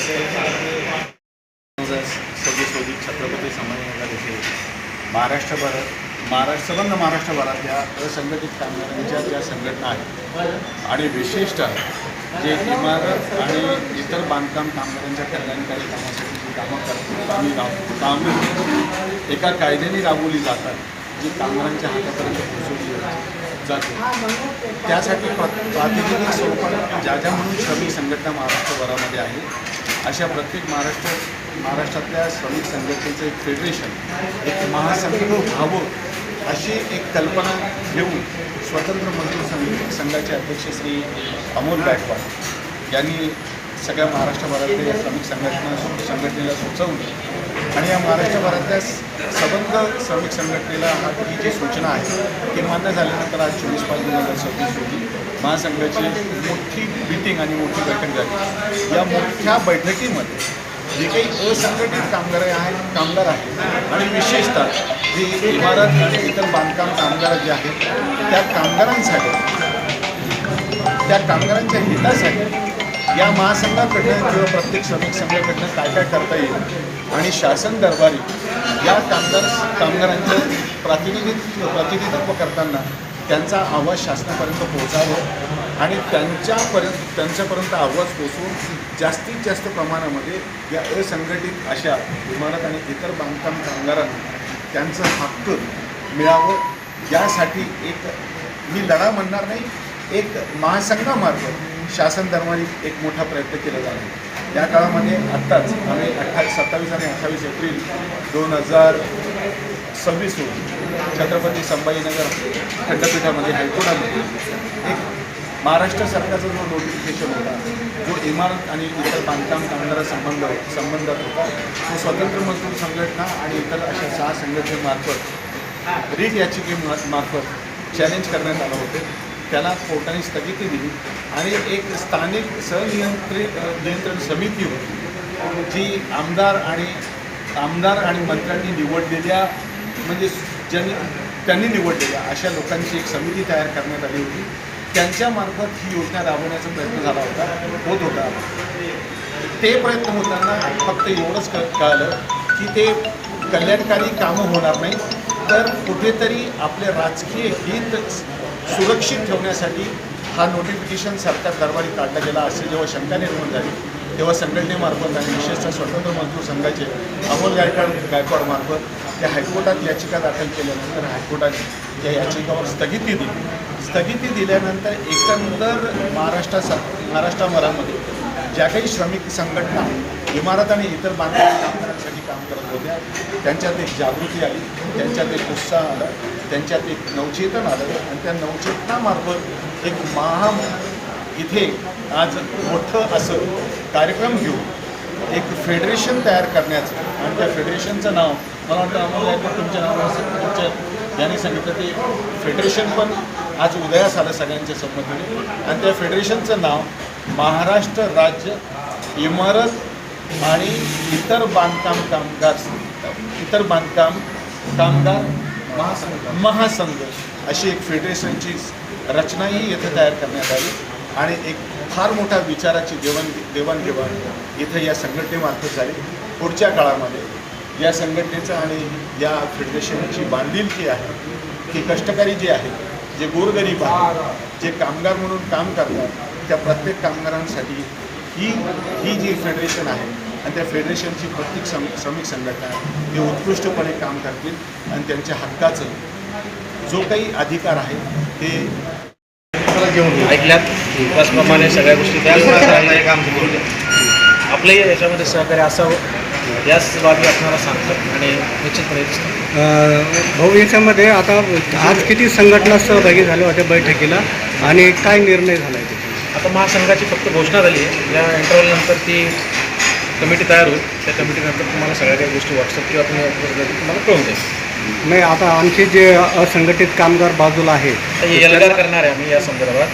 सव्वीस छत्रपती संभाजीनगर येथे संबंध महाराष्ट्रभरातल्या असंघटित कामगारांच्या ज्या संघटना आहेत आणि विशेषतः जे इमारत आणि इतर बांधकाम कामगारांच्या कल्याणकारी कामासाठी जी कामं एका कायद्याने राबवली जातात, जी कामगारांच्या हातापर्यंत पोहोचवली जाते, त्यासाठी प्रातिनिधिक स्वरूपात ज्या म्हणून श्रमिक संघटना महाराष्ट्रभरामध्ये आहे, अशा प्रत्येक महाराष्ट्रातल्या श्रमिक संघटनेचं एक फेडरेशन, एक महासंघ व्हावं अशी एक कल्पना घेऊन स्वतंत्र मजदूर संघाचे अध्यक्ष श्री अमोल गायकवाड यांनी सगळ्या महाराष्ट्रभरातल्या या श्रमिक संघटनेला सुचवलं आणि या महाराष्ट्रभरातल्या सबंध श्रमिक संघटनेला ही जी सूचना आहे ती मान्य झाल्यानंतर आज 24/5/2026 रोजी महासंघाची मोठी मीटिंग आणि मोठी बैठक झाली. या मोठ्या बैठकीमध्ये जे काही असंघटित कामगार आहेत आणि विशेषतः जे इमारत आणि इतर बांधकाम कामगार जे आहेत त्या कामगारांच्या हितासाठी या महासंघाकडनं किंवा प्रत्येक श्रमिक संघाकडनं काय काय करता येईल आणि शासन दरबारी या कामगारांचं प्रतिनिधित्व करताना त्यांचा आवाज शासनापर्यंत पोहोचावा आणि त्यांच्यापर्यंत आवाज पोहोचवून जास्तीत जास्त प्रमाणामध्ये या असंघटित अशा इमारत आणि इतर बांधकाम कामगारांना त्यांचं हक्क मिळावं यासाठी एक मी लढा म्हणणार नाही, एक महासंघामार्फत शासन दरबारी एक मोठा प्रयत्न केला जाणार. या काळामध्ये आत्ताच आम्ही 27 आणि 28 एप्रिल 2026 रोजी छत्रपती संभाजीनगर खंडपीठामध्ये हायकोर्टामध्ये एक महाराष्ट्र सरकारचा जो नोटिफिकेशन होता, जो इमारत आणि इतर बांधकाम कामगारा संबंधात होता, तो स्वतंत्र मजदूर संघटना आणि इतर अशा 6 संघटनेमार्फत रीट याचिकेमार्फत चॅलेंज करण्यात आलं होतं. त्याला कोर्टाने स्थगिती दिली आणि एक स्थानिक नियंत्रण समिती होती जी आमदार आणि मंत्र्यांनी निवडलेल्या म्हणजे त्यांनी निवडलेल्या अशा लोकांची एक समिती तयार करण्यात आली होती. त्यांच्यामार्फत ही योजना राबवण्याचा प्रयत्न झाला होता. ते प्रयत्न होताना फक्त एवढंच कळलं की ते कल्याणकारी कामं होणार नाही, तर कुठेतरी आपले राजकीय हित सुरक्षित ठेवण्यासाठी हा नोटिफिकेशन सरकार दरबारी काढला गेला असे जेव्हा शंका निर्माण झाली, तेव्हा संघटनेमार्फत आणि विशेषतः स्वतंत्र मजदूर संघाचे अमोल गायकवाडमार्फत त्या हायकोर्टात याचिका दाखल केल्यानंतर हायकोर्टाने या याचिकावर स्थगिती दिल्यानंतर एकंदर महाराष्ट्रामध्ये ज्या काही श्रमिक संघटना इमारत आणि इतर बांधकाम कामगारांसाठी काम करत होत्या त्यांच्यात एक जागृती आली, त्यांच्यात एक उत्साह आला, त्यांच्यात एक नवचेतन आलं आणि त्या नवचेतनामार्फत एक इथे आज मोठं असं कार्यक्रम घेऊन एक फेडरेशन तयार करण्याचं आणि त्या फेडरेशनचं नाव मला वाटतं अमोल गायकवाड तुमच्या नावावर असेल, तुमच्या यांनी सांगितलं ते फेडरेशन पण आज उदयास आलं सगळ्यांच्या संमतीने आणि त्या फेडरेशनचं नाव महाराष्ट्र राज्य इमारत आणि इतर बांधकाम कामगार महासंघ अशी एक फेडरेशनची रचनाही येथे तयार करण्यात आली आणि एक फार मोठा विचाराची देवाणघेवाण इथं या संघटनेमार्फत झाली. पुढच्या काळामध्ये या संघटनेचं आणि या फेडरेशनची बांधिलकी आहे की कष्टकरी जे आहेत, जे गोरगरीब आहेत, जे कामगार म्हणून काम करतात, त्या प्रत्येक कामगारांसाठी ही जी फेडरेशन आहे आणि त्या फेडरेशनची प्रत्येक श्रमिक संघटना ते उत्कृष्टपणे काम करतील आणि त्यांच्या हक्काचं जो काही अधिकार आहे ते घेऊन ऐकल्यात. त्याचप्रमाणे सगळ्या गोष्टी त्या काम आपलंही याच्यामध्ये सहकार्य असावं याच बाबी आपल्याला सांगतात आणि निश्चितपणे भाऊ याच्यामध्ये आता आज किती संघटना सहभागी झाल्या होत्या बैठकीला आणि काय निर्णय झाला आहे? आता महासंघाची फक्त घोषणा झाली आहे. या इंटरव्हलनंतर ती कमिटी तयार होईल. त्या कमिटीनंतर तुम्हाला सगळ्या काही गोष्टी व्हॉट्सअप किंवा तुम्हाला कळून जाईल. नाही, आता आणखी जे असंघटित कामगार बाजूला आहे एल्गार करणार आहे आम्ही या संदर्भात.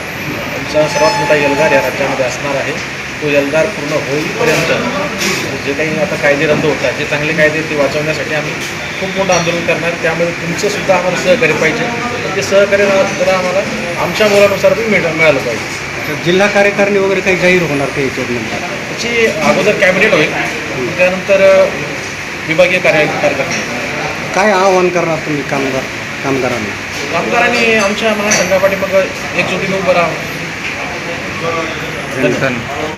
आमचा सर्वात मोठा एल्गार या राज्यामध्ये असणार आहे. तो एल्गार पूर्ण होईपर्यंत जे काही आता कायदे रद्द होतात, जे चांगले कायदे ते वाचवण्यासाठी आम्ही खूप मोठं आंदोलन करणार. त्यामुळे तुमचंसुद्धा आम्हाला सहकार्य पाहिजे. ते सहकार्य सुद्धा आम्हाला आमच्या मुलानुसार पण मिळालं पाहिजे. जिल्हा कार्यकारिणी वगैरे काही जाहीर होणार का याच्यात? याची अगोदर कॅबिनेट होईल, त्यानंतर विभागीय कार्यकर्ते. काय आवाहन करणार तुम्ही कामगारांना? कामगारांनी आमच्या महासंघापाठी मग एकजुटीने उभं राहावं. धन्यवाद.